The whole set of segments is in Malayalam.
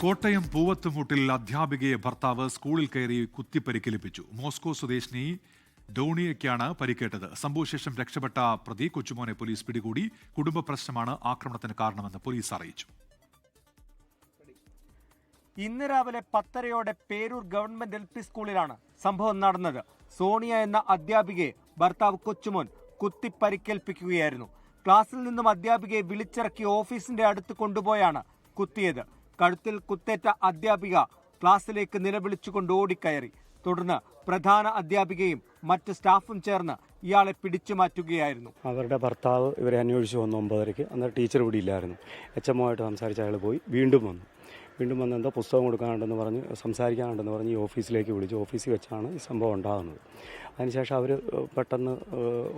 കോട്ടയം പൂവത്തുമൂട്ടിൽ അധ്യാപികയെ ഭർത്താവ് സ്കൂളിൽ കയറി കുത്തിപ്പരിക്കേൽപ്പിച്ചു. മോസ്കോ സ്വദേശിനി ഡോണിയയ്ക്കാണ് പരിക്കേറ്റത്. സംഭവശേഷം രക്ഷപ്പെട്ട പ്രതി കൊച്ചുമോനെ പോലീസ് പിടികൂടി. കുടുംബ പ്രശ്നമാണ് ആക്രമണത്തിന് കാരണമെന്ന് പോലീസ് അറിയിച്ചു. ഇന്ന് രാവിലെ 10:30 പേരൂർ ഗവൺമെന്റ് LP സ്കൂളിലാണ് സംഭവം നടന്നത്. സോണിയ എന്ന അധ്യാപികയെ ഭർത്താവ് കൊച്ചുമോൻ കുത്തിപ്പരിക്കേൽപ്പിക്കുകയായിരുന്നു. ക്ലാസ്സിൽ നിന്നും അധ്യാപികയെ വിളിച്ചിറക്കി ഓഫീസിന്റെ അടുത്ത് കൊണ്ടുപോയാണ് കുത്തിയത്. കഴുത്തിൽ കുത്തേറ്റ അധ്യാപിക ക്ലാസ്സിലേക്ക് നിലവിളിച്ചുകൊണ്ട് ഓടിക്കയറി. തുടർന്ന് പ്രധാന അധ്യാപികയും മറ്റ് സ്റ്റാഫും ചേർന്ന് ഇയാളെ പിടിച്ചു മാറ്റുകയായിരുന്നു. അവരുടെ ഭർത്താവ് ഇവരെ അന്വേഷിച്ച് വന്നു 9:30. അന്നേരം ടീച്ചർ ഇവിടെ ഇല്ലായിരുന്നു. HMO ആയിട്ട് സംസാരിച്ച അയാൾ പോയി. വീണ്ടും വന്ന് എന്തോ പുസ്തകം കൊടുക്കാനുണ്ടെന്ന് പറഞ്ഞ് സംസാരിക്കാനുണ്ടെന്ന് പറഞ്ഞ് ഈ ഓഫീസിലേക്ക് വിളിച്ചു. ഓഫീസിൽ വെച്ചാണ് ഈ സംഭവം ഉണ്ടാകുന്നത്. അതിനുശേഷം അവർ പെട്ടെന്ന്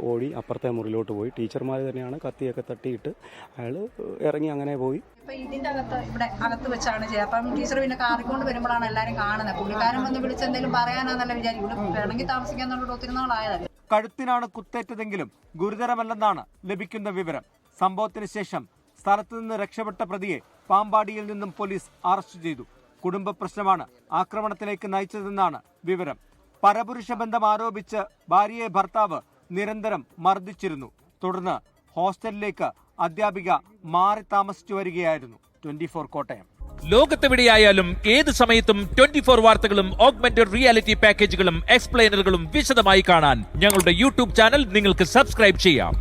ഓടി അപ്പുറത്തെ മുറിയിലോട്ട് പോയി. ടീച്ചർമാർ തന്നെയാണ് കത്തിയൊക്കെ തട്ടിയിട്ട് അയാൾ ഇറങ്ങി അങ്ങനെ പോയി. ഇതിൻ്റെ ഇവിടെ അകത്ത് വെച്ചാണ് ചെയ്യുക. അപ്പം ടീച്ചർ പിന്നെ കാറിക്കൊണ്ട് വരുമ്പോഴാണ് എല്ലാവരും കാണുന്നത്. പുള്ളിക്കാരൻ വന്ന് വിളിച്ച് എന്തെങ്കിലും പറയാനാന്നല്ല വിചാരിക്കും. ഇവിടെ വേണമെങ്കിൽ താമസിക്കാൻ നമ്മൾ ഒത്തിരി നാളായതല്ലേ. കഴുത്തിനാണ് കുത്തേറ്റതെങ്കിലും ഗുരുതരമല്ലെന്നാണ് ലഭിക്കുന്ന വിവരം. സംഭവത്തിന് ശേഷം സ്ഥലത്തു നിന്ന് രക്ഷപ്പെട്ട പ്രതിയെ പാമ്പാടിയിൽ നിന്നും പോലീസ് അറസ്റ്റ് ചെയ്തു. കുടുംബ പ്രശ്നമാണ് ആക്രമണത്തിലേക്ക് നയിച്ചതെന്നാണ് വിവരം. പരപുരുഷ ബന്ധം ആരോപിച്ച് ഭാര്യയെ ഭർത്താവ് നിരന്തരം മർദ്ദിച്ചിരുന്നു. തുടർന്ന് ഹോസ്റ്റലിലേക്ക് അധ്യാപിക മാറി താമസിച്ചു വരികയായിരുന്നു. 24 കോട്ടയം. ലോകത്തെവിടെയായാലും ഏത് സമയത്തും 24 വാർത്തകളും ഓഗ്മെന്റഡ് റിയാലിറ്റി പാക്കേജുകളും എക്സ്പ്ലെയിനറുകളും വിശദമായി കാണാൻ ഞങ്ങളുടെ YouTube ചാനൽ നിങ്ങൾക്ക് സബ്സ്ക്രൈബ് ചെയ്യാം.